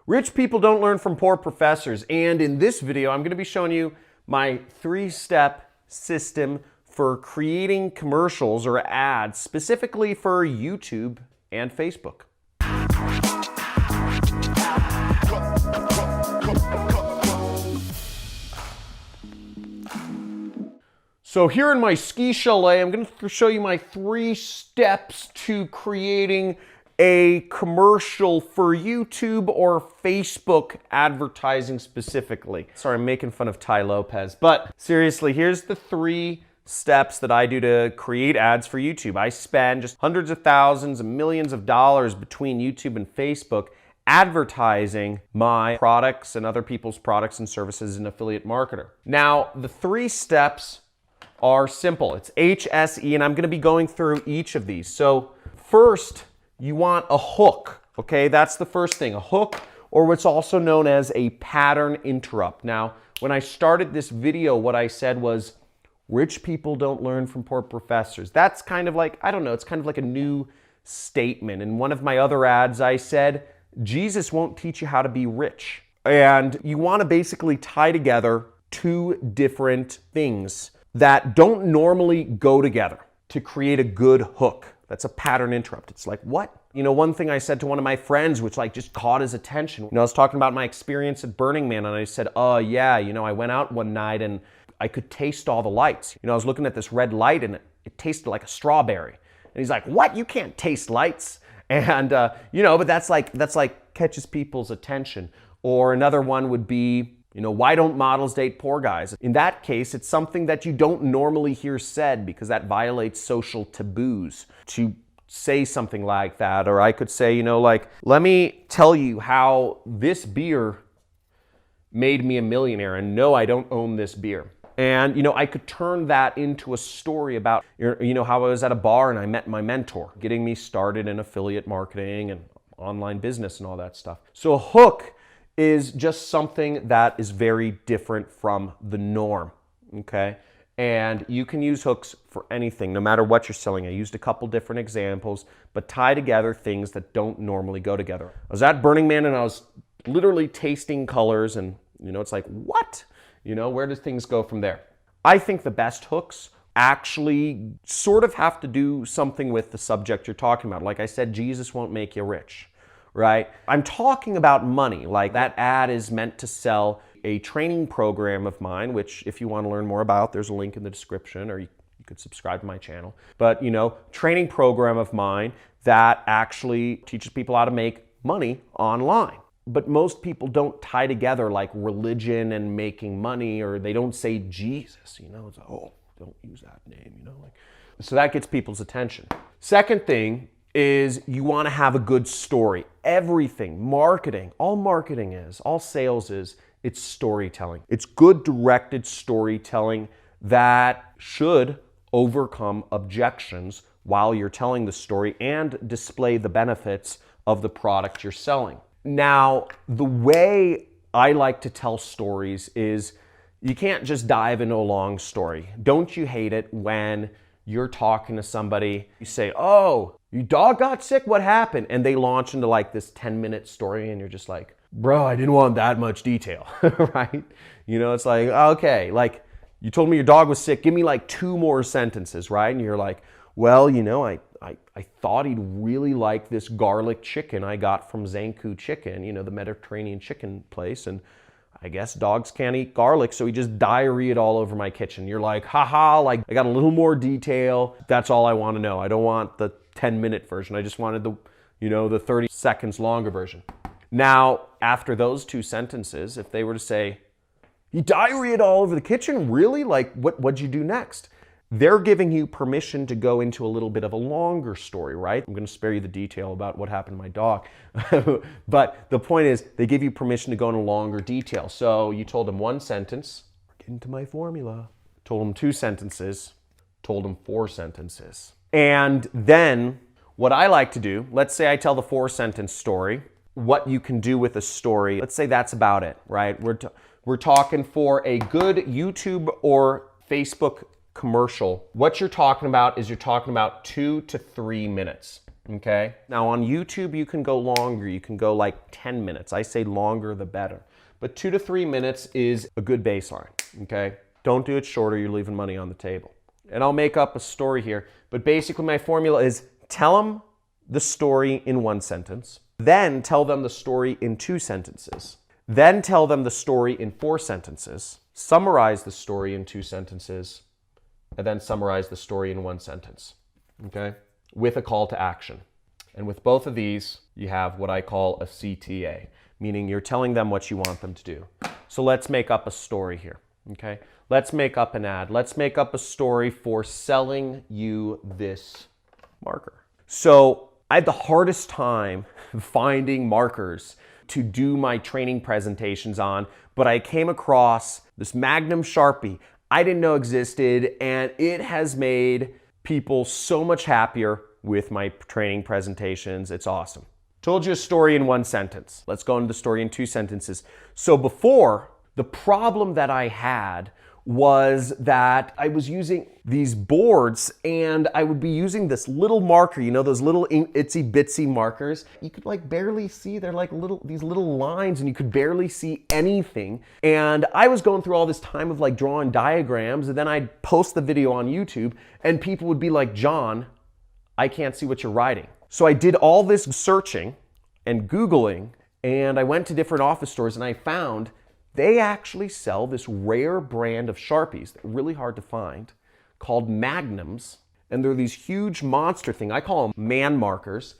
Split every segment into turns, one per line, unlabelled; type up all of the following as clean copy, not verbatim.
Rich people don't learn from poor professors, and in this video I'm going to be showing you my 3-step system for creating commercials or ads specifically for YouTube and Facebook. So here in my ski chalet, I'm going to show you my 3 steps to creating a commercial for YouTube or Facebook advertising specifically. Sorry, I'm making fun of Ty Lopez, but seriously, here's the 3 steps that I do to create ads for YouTube. I spend just hundreds of thousands and millions of dollars between YouTube and Facebook advertising my products and other people's products and services as an affiliate marketer. Now, the 3 steps are simple. It's HSE, and I'm going to be going through each of these. So first, you want a hook, okay? That's the first thing, a hook, or what's also known as a pattern interrupt. Now, when I started this video, what I said was, rich people don't learn from poor professors. That's kind of like, I don't know, it's kind of like a new statement. In one of my other ads, I said, Jesus won't teach you how to be rich. And you want to basically tie together 2 different things that don't normally go together to create a good hook. That's a pattern interrupt. It's like, what? You know, one thing I said to one of my friends, which like just caught his attention, you know, I was talking about my experience at Burning Man, and I said, oh yeah, you know, I went out one night and I could taste all the lights. You know, I was looking at this red light and it tasted like a strawberry. And he's like, what? You can't taste lights. And, you know, but that's like catches people's attention. Or another one would be, you know, why don't models date poor guys? In that case, it's something that you don't normally hear said because that violates social taboos to say something like that. Or I could say, you know, like, let me tell you how this beer made me a millionaire, and no, I don't own this beer. And, you know, I could turn that into a story about, you know, how I was at a bar and I met my mentor, getting me started in affiliate marketing and online business and all that stuff. So a hook is just something that is very different from the norm, okay? And you can use hooks for anything, no matter what you're selling. I used a couple different examples, but tie together things that don't normally go together. I was at Burning Man and I was literally tasting colors and, you know, it's like, what? You know, where does things go from there? I think the best hooks actually sort of have to do something with the subject you're talking about. Like I said, Jesus won't make you rich. Right? I'm talking about money. Like that ad is meant to sell a training program of mine, which if you want to learn more about, there's a link in the description, or you could subscribe to my channel. But, you know, training program of mine that actually teaches people how to make money online. But most people don't tie together like religion and making money, or they don't say Jesus, you know, it's like, oh, don't use that name, you know, like, so that gets people's attention. Second thing is you want to have a good story. Everything, marketing, all sales is, it's storytelling. It's good directed storytelling that should overcome objections while you're telling the story and display the benefits of the product you're selling. Now, the way I like to tell stories is you can't just dive into a long story. Don't you hate it when you're talking to somebody, you say, oh, your dog got sick, what happened? And they launch into like this 10-minute story and you're just like, bro, I didn't want that much detail, right? You know, it's like, okay, like you told me your dog was sick, give me like 2 more sentences, right? And you're like, well, you know, I thought he'd really like this garlic chicken I got from Zanku Chicken, you know, the Mediterranean chicken place, and I guess dogs can't eat garlic, so he just diarrheaed all over my kitchen. You're like, haha, like I got a little more detail. That's all I want to know. I don't want the 10-minute version. I just wanted the, you know, the 30 seconds longer version. Now, after those 2 sentences, if they were to say, he diarrheaed all over the kitchen, really? Like, what'd you do next? They're giving you permission to go into a little bit of a longer story, right? I'm going to spare you the detail about what happened to my dog. But the point is, they give you permission to go into longer detail. So you told them 1 sentence, get into my formula. Told them 2 sentences, told them 4 sentences. And then what I like to do, let's say I tell the 4-sentence story, what you can do with a story, let's say that's about it, right? We're talking for a good YouTube or Facebook commercial. What you're talking about is you're talking about 2 to 3 minutes. Okay. Now on YouTube, you can go longer. You can go like 10 minutes. I say longer the better. But 2 to 3 minutes is a good baseline. Okay. Don't do it shorter. You're leaving money on the table. And I'll make up a story here. But basically my formula is tell them the story in 1 sentence. Then tell them the story in 2 sentences. Then tell them the story in 4 sentences. Summarize the story in 2 sentences. And then summarize the story in 1 sentence. Okay. With a call to action. And with both of these, you have what I call a CTA, meaning you're telling them what you want them to do. So let's make up a story here, okay? Let's make up an ad. Let's make up a story for selling you this marker. So I had the hardest time finding markers to do my training presentations on, but I came across this Magnum Sharpie I didn't know existed, and it has made people so much happier with my training presentations. It's awesome. Told you a story in 1 sentence. Let's go into the story in 2 sentences. So before, the problem that I had was that I was using these boards and I would be using this little marker, you know, those little itsy bitsy markers. You could like barely see, they're like these little lines and you could barely see anything. And I was going through all this time of like drawing diagrams and then I'd post the video on YouTube and people would be like, John, I can't see what you're writing. So I did all this searching and Googling and I went to different office stores and I found they actually sell this rare brand of Sharpies, that are really hard to find, called Magnums. And they're these huge monster thing. I call them man markers.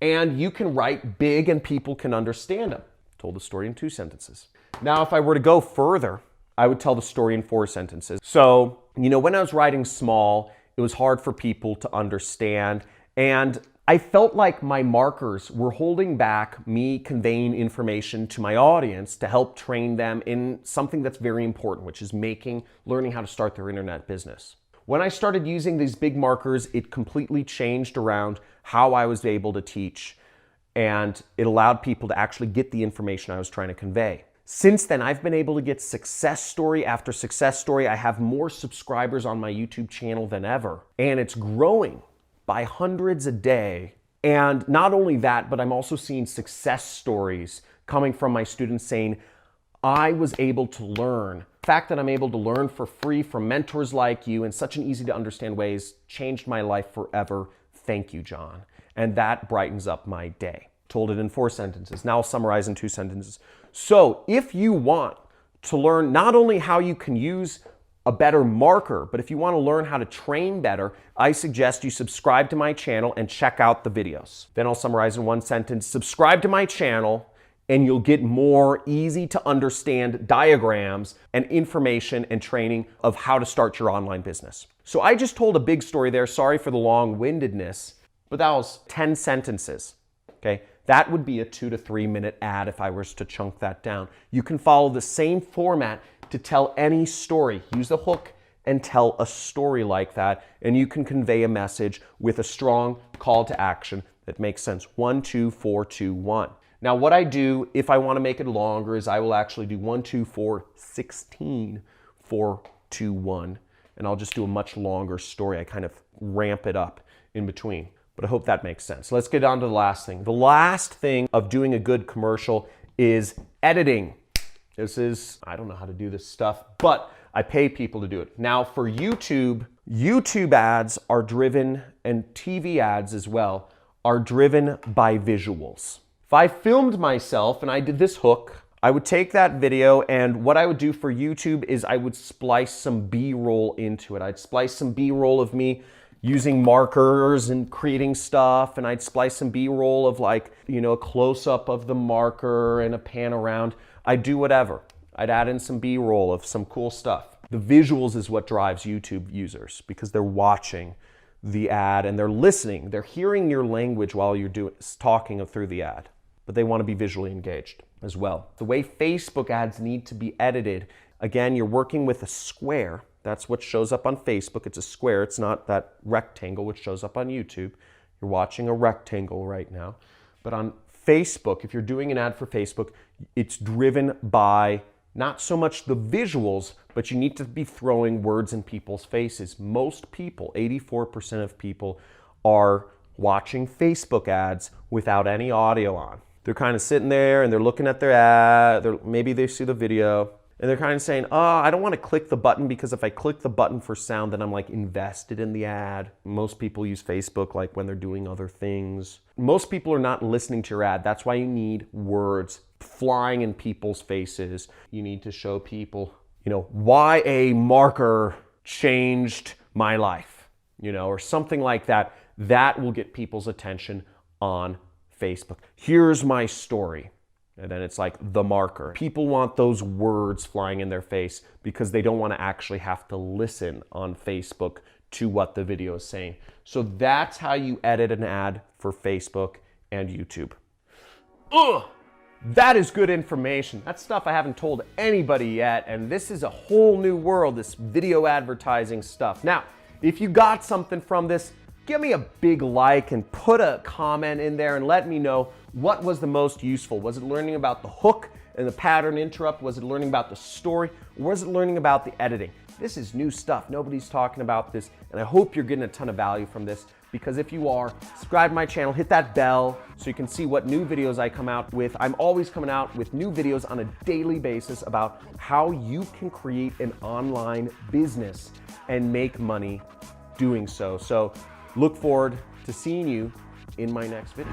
And you can write big and people can understand them. Told the story in 2 sentences. Now, if I were to go further, I would tell the story in 4 sentences. So, you know, when I was writing small, it was hard for people to understand. And I felt like my markers were holding back me conveying information to my audience to help train them in something that's very important, which is learning how to start their internet business. When I started using these big markers, it completely changed around how I was able to teach, and it allowed people to actually get the information I was trying to convey. Since then, I've been able to get success story after success story. I have more subscribers on my YouTube channel than ever, and it's growing by hundreds a day. And not only that, but I'm also seeing success stories coming from my students saying, I was able to learn. The fact that I'm able to learn for free from mentors like you in such an easy to understand ways changed my life forever. Thank you, John. And that brightens up my day. Told it in 4 sentences. Now I'll summarize in 2 sentences. So if you want to learn not only how you can use a better marker, but if you want to learn how to train better, I suggest you subscribe to my channel and check out the videos. Then I'll summarize in 1 sentence. Subscribe to my channel and you'll get more easy to understand diagrams and information and training of how to start your online business. So I just told a big story there. Sorry for the long-windedness, but that was 10 sentences, okay? That would be a 2 to 3 minute ad if I was to chunk that down. You can follow the same format to tell any story. Use a hook and tell a story like that, and you can convey a message with a strong call to action that makes sense. 1, 2, 4, 2, 1. Now what I do if I want to make it longer is I will actually do 1, 2, 4, 16, 4, 2, 1, and I'll just do a much longer story. I kind of ramp it up in between, but I hope that makes sense. Let's get on to the last thing. The last thing of doing a good commercial is editing. This is, I don't know how to do this stuff, but I pay people to do it. Now for YouTube ads are driven, and TV ads as well, are driven by visuals. If I filmed myself and I did this hook, I would take that video and what I would do for YouTube is I would splice some B-roll into it. I'd splice some B-roll of me using markers and creating stuff, and I'd splice some B-roll of like, you know, a close-up of the marker and a pan around. I'd do whatever. I'd add in some B-roll of some cool stuff. The visuals is what drives YouTube users because they're watching the ad and they're listening. They're hearing your language while you're talking through the ad, but they want to be visually engaged as well. The way Facebook ads need to be edited, again, you're working with a square. That's what shows up on Facebook. It's a square. It's not that rectangle which shows up on YouTube. You're watching a rectangle right now. But on Facebook, if you're doing an ad for Facebook, it's driven by not so much the visuals, but you need to be throwing words in people's faces. Most people, 84% of people, are watching Facebook ads without any audio on. They're kind of sitting there and they're looking at their ad, maybe they see the video, and they're kind of saying, oh, I don't want to click the button because if I click the button for sound, then I'm like invested in the ad. Most people use Facebook like when they're doing other things. Most people are not listening to your ad. That's why you need words flying in people's faces. You need to show people, why a marker changed my life, or something like that. That will get people's attention on Facebook. Here's my story. And then it's like the marker. People want those words flying in their face because they don't want to actually have to listen on Facebook to what the video is saying. So that's how you edit an ad for Facebook and YouTube. Ugh! That is good information. That's stuff I haven't told anybody yet, and this is a whole new world, this video advertising stuff. Now, if you got something from this, give me a big like and put a comment in there and let me know what was the most useful. Was it learning about the hook and the pattern interrupt? Was it learning about the story? Or was it learning about the editing? This is new stuff. Nobody's talking about this, and I hope you're getting a ton of value from this, because if you are, subscribe to my channel, hit that bell so you can see what new videos I come out with. I'm always coming out with new videos on a daily basis about how you can create an online business and make money doing so. So look forward to seeing you in my next video.